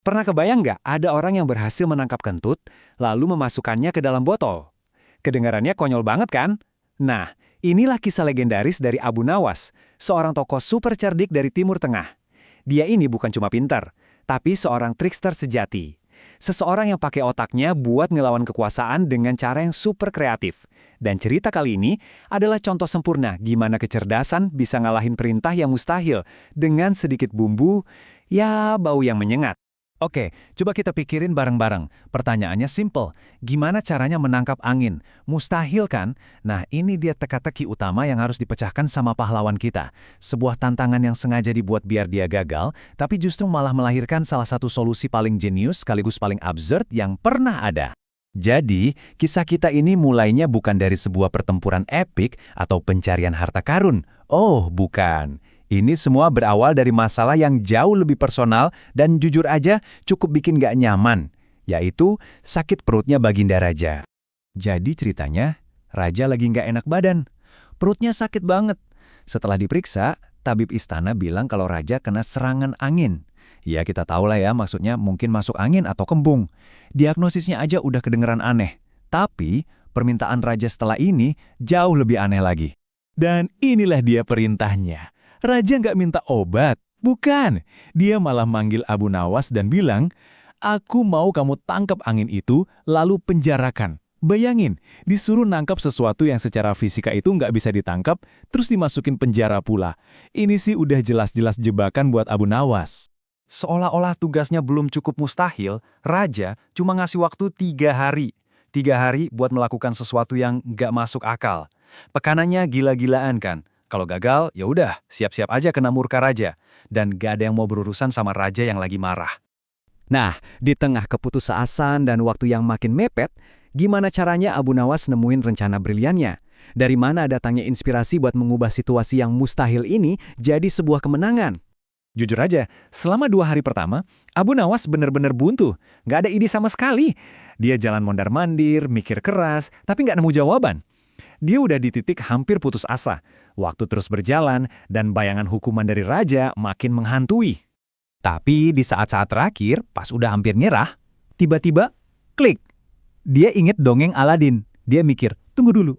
Pernah kebayang nggak ada orang yang berhasil menangkap kentut, lalu memasukkannya ke dalam botol? Kedengarannya konyol banget kan? Nah, inilah kisah legendaris dari Abu Nawas, seorang tokoh super cerdik dari Timur Tengah. Dia ini bukan cuma pintar, tapi seorang trickster sejati. Seseorang yang pakai otaknya buat ngelawan kekuasaan dengan cara yang super kreatif. Dan cerita kali ini adalah contoh sempurna gimana kecerdasan bisa ngalahin perintah yang mustahil dengan sedikit bumbu, ya bau yang menyengat. Oke, coba kita pikirin bareng-bareng. Pertanyaannya simple. Gimana caranya menangkap angin? Mustahil kan? Nah, ini dia teka-teki utama yang harus dipecahkan sama pahlawan kita. Sebuah tantangan yang sengaja dibuat biar dia gagal, tapi justru malah melahirkan salah satu solusi paling jenius sekaligus paling absurd yang pernah ada. Jadi, kisah kita ini mulainya bukan dari sebuah pertempuran epik atau pencarian harta karun. Oh, bukan. Ini semua berawal dari masalah yang jauh lebih personal dan jujur aja cukup bikin gak nyaman, yaitu sakit perutnya Baginda Raja. Jadi ceritanya, Raja lagi gak enak badan. Perutnya sakit banget. Setelah diperiksa, tabib istana bilang kalau Raja kena serangan angin. Ya kita tahu lah ya, maksudnya mungkin masuk angin atau kembung. Diagnosisnya aja udah kedengeran aneh. Tapi, permintaan Raja setelah ini jauh lebih aneh lagi. Dan inilah dia perintahnya. Raja nggak minta obat, bukan. Dia malah manggil Abu Nawas dan bilang, "Aku mau kamu tangkap angin itu, lalu penjarakan." Bayangin, disuruh nangkap sesuatu yang secara fisika itu nggak bisa ditangkap, terus dimasukin penjara pula. Ini sih udah jelas-jelas jebakan buat Abu Nawas. Seolah-olah tugasnya belum cukup mustahil, Raja cuma ngasih waktu 3 hari. 3 hari buat melakukan sesuatu yang nggak masuk akal. Pekanannya gila-gilaan kan? Kalau gagal, ya udah, siap-siap aja kena murka Raja. Dan gak ada yang mau berurusan sama Raja yang lagi marah. Nah, di tengah keputusasaan dan waktu yang makin mepet, gimana caranya Abu Nawas nemuin rencana briliannya? Dari mana datangnya inspirasi buat mengubah situasi yang mustahil ini jadi sebuah kemenangan? Jujur aja, selama 2 hari pertama, Abu Nawas bener-bener buntu. Gak ada ide sama sekali. Dia jalan mondar-mandir, mikir keras, tapi gak nemu jawaban. Dia udah di titik hampir putus asa. Waktu terus berjalan, dan bayangan hukuman dari Raja makin menghantui. Tapi di saat-saat terakhir, pas udah hampir nyerah, tiba-tiba, klik. Dia inget dongeng Aladin. Dia mikir, tunggu dulu.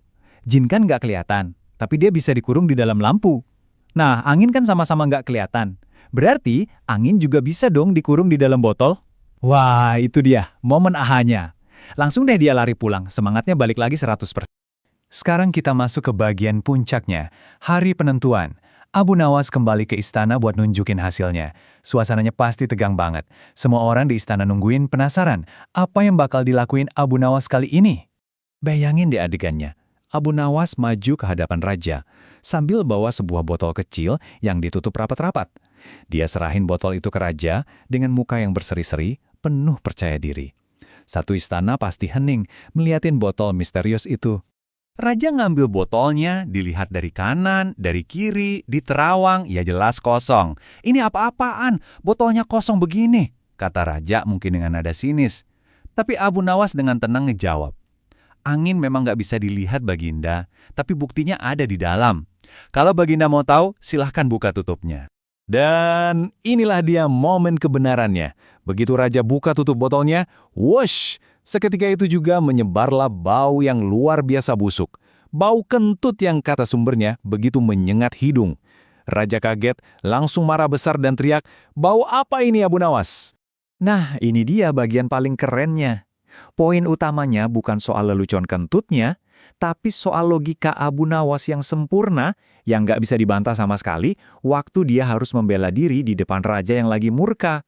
Jin kan nggak kelihatan, tapi dia bisa dikurung di dalam lampu. Nah, angin kan sama-sama nggak kelihatan. Berarti, angin juga bisa dong dikurung di dalam botol. Wah, itu dia, momen ahanya. Langsung deh dia lari pulang, semangatnya balik lagi 100%. Sekarang kita masuk ke bagian puncaknya, hari penentuan. Abu Nawas kembali ke istana buat nunjukin hasilnya. Suasananya pasti tegang banget. Semua orang di istana nungguin penasaran, apa yang bakal dilakuin Abu Nawas kali ini? Bayangin deh adegannya. Abu Nawas maju ke hadapan Raja, sambil bawa sebuah botol kecil yang ditutup rapat-rapat. Dia serahin botol itu ke Raja dengan muka yang berseri-seri, penuh percaya diri. Satu istana pasti hening meliatin botol misterius itu. Raja ngambil botolnya, dilihat dari kanan, dari kiri, di terawang, ya jelas kosong. Ini apa-apaan? Botolnya kosong begini, kata Raja mungkin dengan nada sinis. Tapi Abu Nawas dengan tenang ngejawab. Angin memang nggak bisa dilihat Baginda, tapi buktinya ada di dalam. Kalau Baginda mau tahu, silahkan buka tutupnya. Dan inilah dia momen kebenarannya. Begitu Raja buka tutup botolnya, wush! Seketika itu juga menyebarlah bau yang luar biasa busuk. Bau kentut yang kata sumbernya begitu menyengat hidung. Raja kaget, langsung marah besar dan teriak, "Bau apa ini Abu Nawas?" Nah, ini dia bagian paling kerennya. Poin utamanya bukan soal lelucon kentutnya, tapi soal logika Abu Nawas yang sempurna, yang nggak bisa dibantah sama sekali, waktu dia harus membela diri di depan Raja yang lagi murka.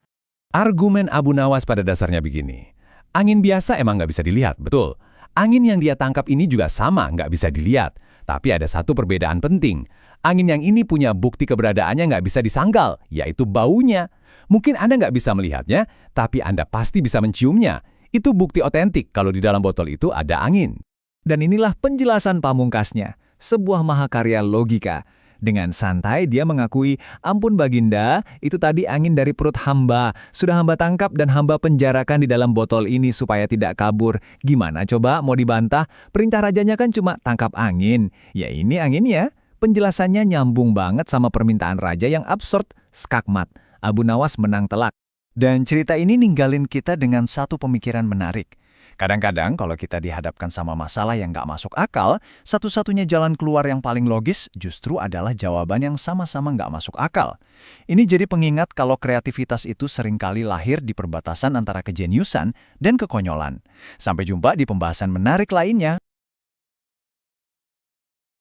Argumen Abu Nawas pada dasarnya begini. Angin biasa emang nggak bisa dilihat, betul. Angin yang dia tangkap ini juga sama, nggak bisa dilihat. Tapi ada satu perbedaan penting. Angin yang ini punya bukti keberadaannya nggak bisa disangkal, yaitu baunya. Mungkin Anda nggak bisa melihatnya, tapi Anda pasti bisa menciumnya. Itu bukti otentik kalau di dalam botol itu ada angin. Dan inilah penjelasan pamungkasnya, sebuah mahakarya logika. Dengan santai dia mengakui, ampun Baginda, itu tadi angin dari perut hamba. Sudah hamba tangkap dan hamba penjarakan di dalam botol ini supaya tidak kabur. Gimana coba mau dibantah? Perintah rajanya kan cuma tangkap angin. Ya ini anginnya. Penjelasannya nyambung banget sama permintaan raja yang absurd, skakmat. Abu Nawas menang telak. Dan cerita ini ninggalin kita dengan satu pemikiran menarik. Kadang-kadang kalau kita dihadapkan sama masalah yang nggak masuk akal, satu-satunya jalan keluar yang paling logis justru adalah jawaban yang sama-sama nggak masuk akal. Ini jadi pengingat kalau kreativitas itu seringkali lahir di perbatasan antara kejeniusan dan kekonyolan. Sampai jumpa di pembahasan menarik lainnya.